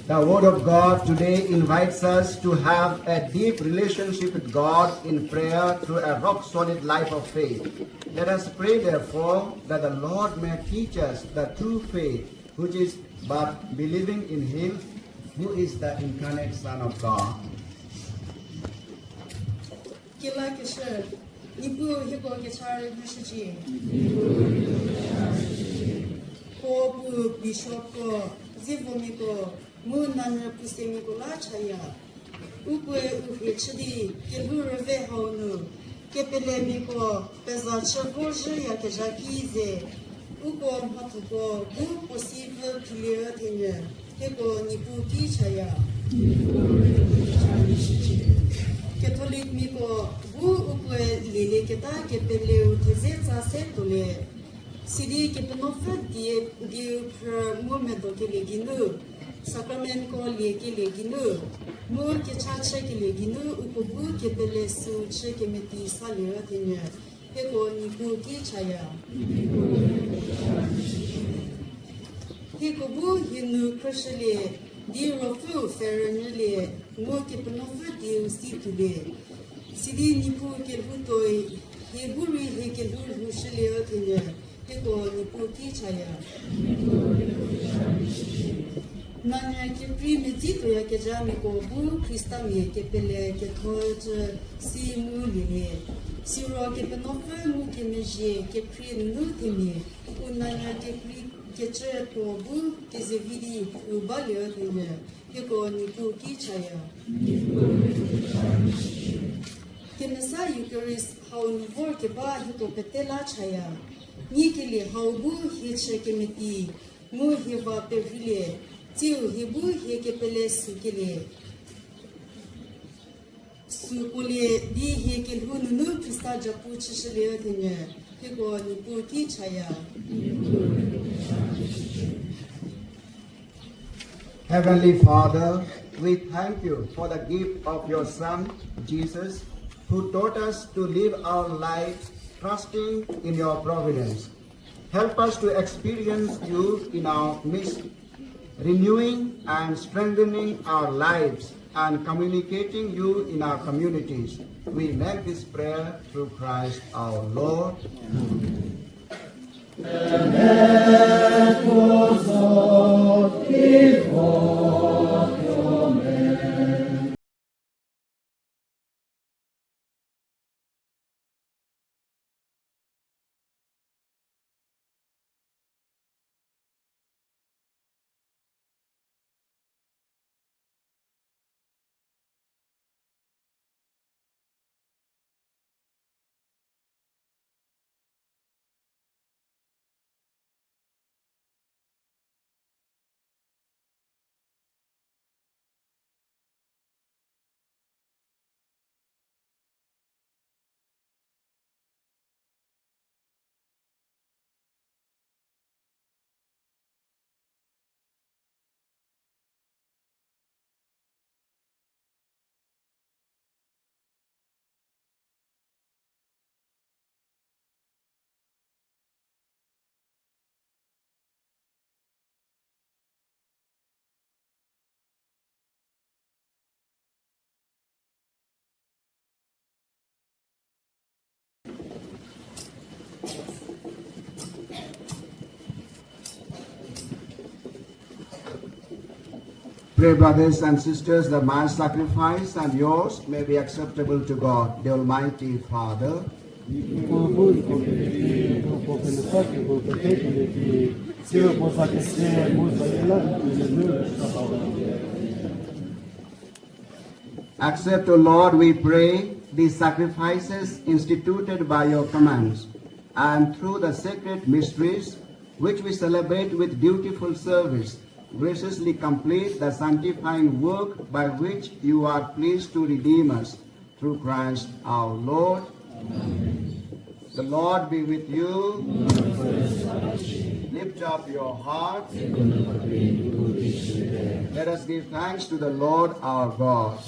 The Word of God today invites us to have a deep relationship with God in prayer through a rock-solid life of faith. Let us pray, therefore, that the Lord may teach us the true faith, which is but believing in Him, who is the incarnate Son of God. Munana Pusemiko Lachaya, Ukwe Uchidi, Kelurve Honu, Kepelemiko, Pezacha Boja, Yakajakize, Uko Hatuko, do possible clear tenure, Teko Nipuki Chaya. Catholic Miko, Bu Ukwe Lili Keta, Kepele Utizeta Setule, Sidi Kepenofa, the moment of Keleginu. Sacrament ko leki leginu, mur ke chacha ke leginu, ukubu ke belesu che ke meti salio tinya, heko niku ki chaya. Heko bu hinu krishale, di rofu ferenile, mur ke penofu di ustitule. Sidi niku ke hutoi, heburi heke huru shale tinya, heko niku ki chaya. Nanya ke primitito ya ke jami ko bu Krista mi ke pele ke toj si mu li si ro ke penofe mu ke meje ke pri nu temi unanya ke pri ke che ko bu ke zevidi u balio temi ke ko ni ku ki chaya ke mesa Eucharist how nu vor ke ba hi ko petela chaya ni ke li how bu hi che ke meti mu hi va pe vile Tiu hibu heke pele sukile. Sukule di heke hunu Krista japu chishile tinye. Heko nipu ki chaya. Heavenly Father, we thank you for the gift of your Son, Jesus, who taught us to live our lives trusting in your providence. Help us to experience you in our midst, renewing and strengthening our lives and communicating you in our communities. We make this prayer through Christ our Lord. Pray, brothers and sisters, that my sacrifice and yours may be acceptable to God, the Almighty Father. Accept, O Lord, we pray, these sacrifices instituted by your commands, and through the sacred mysteries which we celebrate with dutiful service, graciously complete the sanctifying work by which you are pleased to redeem us through Christ our Lord. Amen. The Lord be with you. Lift up your hearts. Let us give thanks to the Lord our God.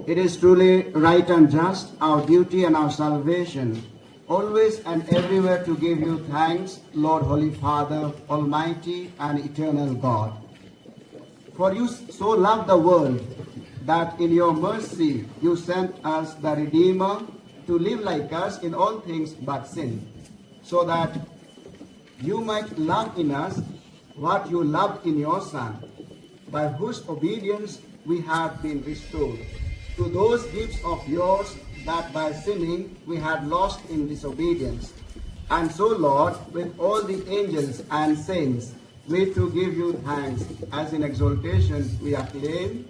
It is truly right and just, our duty and our salvation, always and everywhere to give you thanks, Lord, Holy Father, Almighty and Eternal God. For you so loved the world that in your mercy you sent us the Redeemer to live like us in all things but sin, so that you might love in us what you loved in your Son, by whose obedience we have been restored to those gifts of yours that by sinning we had lost in disobedience. And so, Lord, with all the angels and saints, we too give you thanks, as in exaltation we acclaim.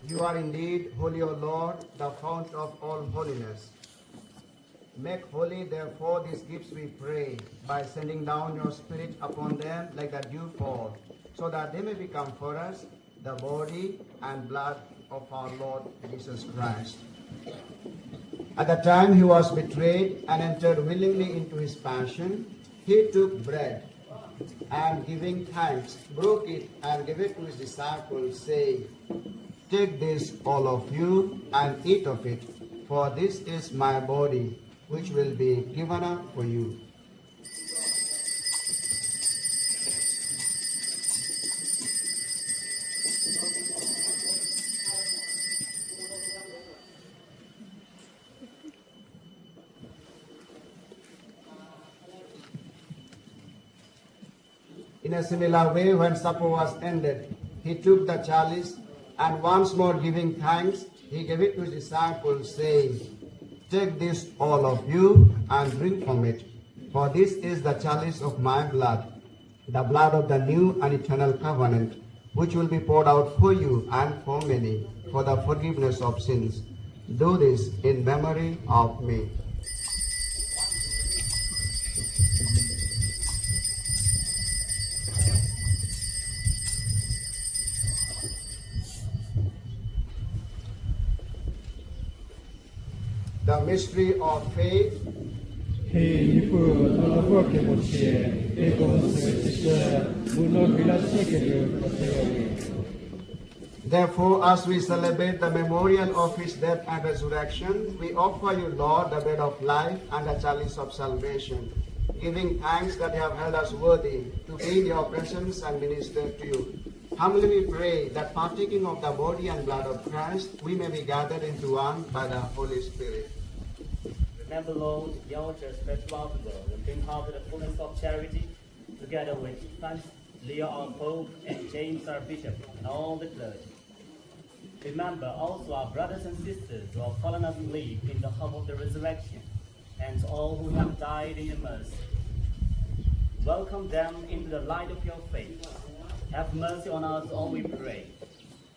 You are indeed holy, O Lord, the fount of all holiness. Make holy, therefore, these gifts, we pray, by sending down your Spirit upon them like a dewfall, so that they may become for us the body and blood of our Lord Jesus Christ. At the time he was betrayed and entered willingly into his passion, he took bread, and giving thanks, broke it and gave it to his disciples, saying, "Take this, all of you, and eat of it, for this is my body, which will be given up for you." In a similar way, when supper was ended, he took the chalice, and once more giving thanks, he gave it to his disciples, saying, "Take this, all of you, and drink from it, for this is the chalice of my blood, the blood of the new and eternal covenant, which will be poured out for you and for many, for the forgiveness of sins. Do this in memory of me." The mystery of faith. Therefore, as we celebrate the memorial of his death and resurrection, we offer you, Lord, the bread of life and the chalice of salvation, giving thanks that you have held us worthy to be in your presence and minister to you. Humbly we pray that partaking of the body and blood of Christ, we may be gathered into one by the Holy Spirit. Remember, Lord, your church spread throughout the world, and bring her to the fullness of charity, together with Francis, Leo our Pope, and James our Bishop, and all the clergy. Remember also our brothers and sisters who have fallen asleep in the hope of the resurrection, and all who have died in your mercy. Welcome them into the light of your faith. Have mercy on us all, we pray,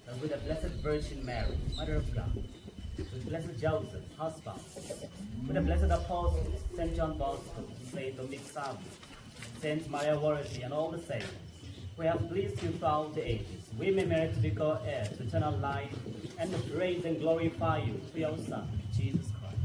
and with the Blessed Virgin Mary, Mother of God, with Blessed Joseph, husband, with the Blessed Apostles, St. John Bosco, St. Dominic Savio, St. Maria Warity, and all the saints, we have pleased you throughout the ages. We may merit to be co-heirs to eternal life, and to praise and glorify you through your Son, Jesus Christ.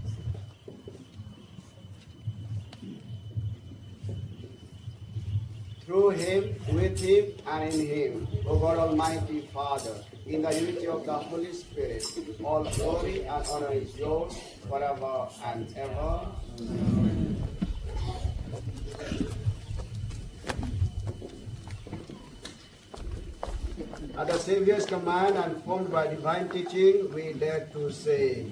Through him, with him, and in him, O God Almighty Father, in the unity of the Holy Spirit, all glory and honor is yours forever and ever. Amen. At the Savior's command and formed by divine teaching, we dare to say,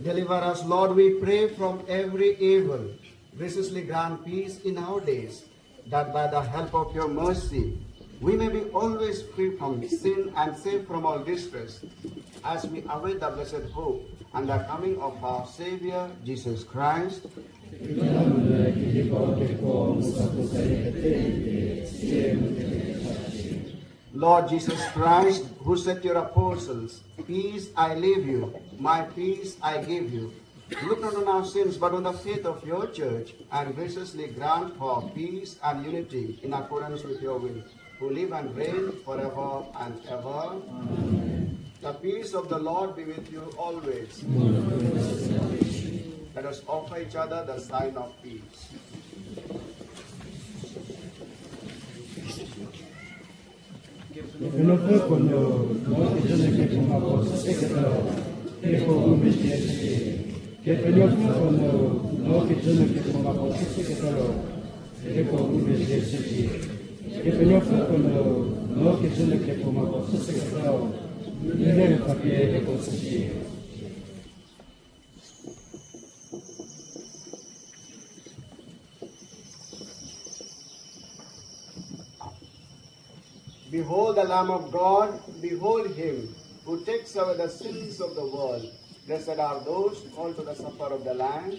Deliver us, Lord, we pray, from every evil. Graciously grant peace in our days, that by the help of your mercy, we may be always free from sin and safe from all distress, as we await the blessed hope and the coming of our Savior, Jesus Christ. Lord Jesus Christ, who said to your apostles, "Peace I leave you, my peace I give you," look not on our sins, but on the faith of your church, and graciously grant her peace and unity in accordance with your will, who live and reign forever and ever. Amen. The peace of the Lord be with you always. Let us offer each other the sign of peace. Behold the Lamb of God, behold him who takes away the sins of the world. Blessed are those called to the supper of the Lamb.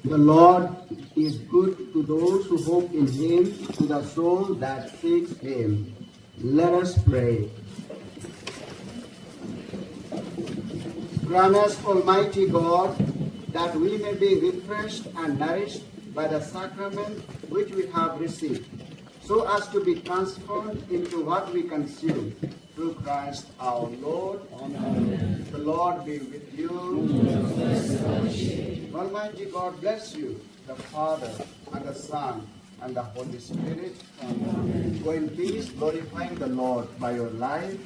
The Lord is good to those who hope in him, to the soul that seeks him. Let us pray. Grant us, Almighty God, that we may be refreshed and nourished by the sacrament which we have received, so as to be transformed into what we consume, through Christ our Lord. Amen. The Lord be with you. Almighty God bless you, the Father, and the Son, and the Holy Spirit. Amen. Go in peace, glorifying the Lord by your life.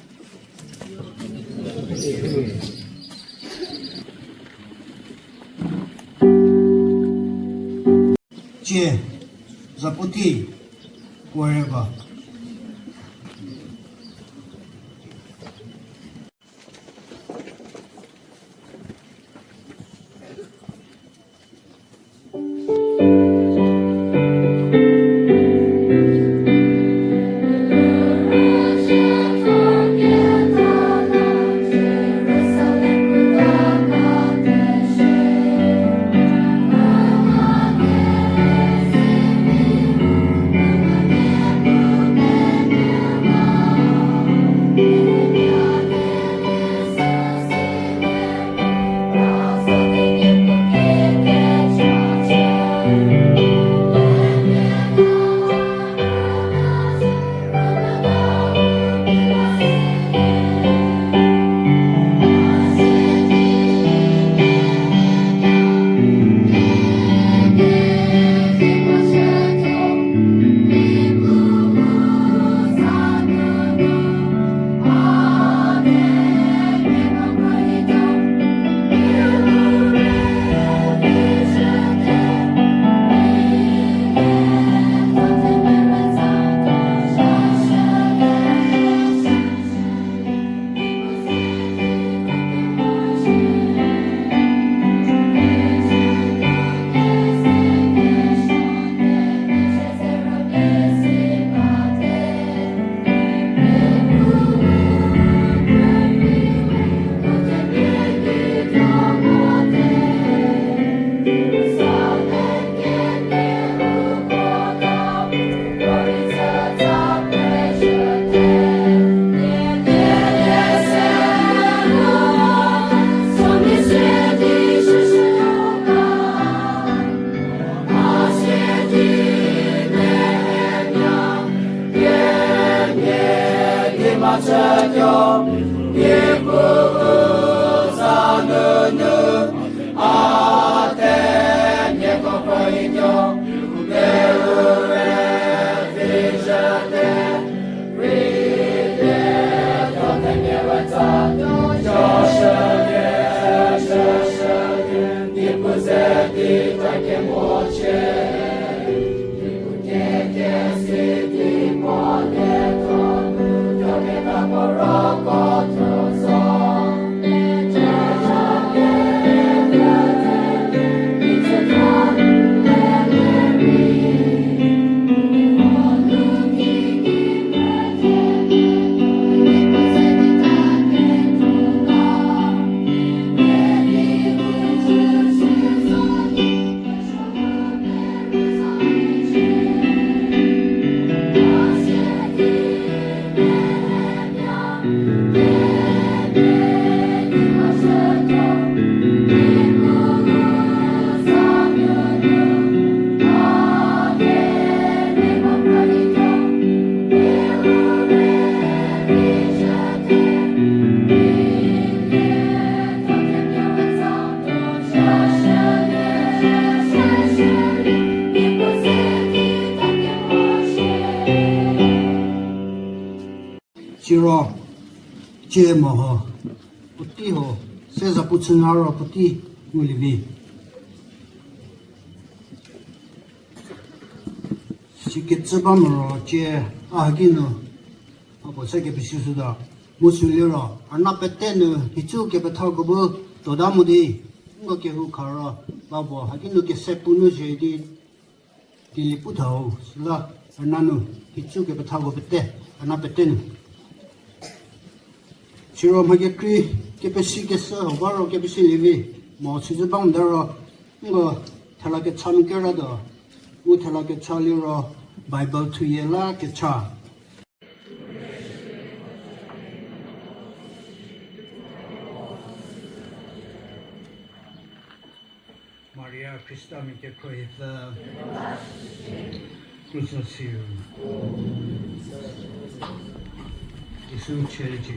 Че, запути, wherever. Jerusalem, chế mà họ bút tí họ sẽ ra bút chân áo bút tí người livi chỉ cái chế ba mà chế cái nữa họ bảo sẽ cái bị siêu đó một số liệu rồi anh nắp bét tên nữa thì chú cái bét thao cái bơ tổ đám một đi không có cái hũ khảo rồi bao bỏ cái nữa cái xếp bún nữa gì đi thì lấy bút thầu là anh năn nữa thì chú cái bét thao cái bét tên anh nắp bét tên chỉ rồi mà cái bét xí cái sơ họ bảo rồi cái bét xí livi mà chỉ cho bằng đó rồi nhưng mà thay là cái chăn cái ra đó u thay là cái chăn liệu rồi Bible thuê là cái chăn Maria Christa mi ke koitha Crucifixion Isu Church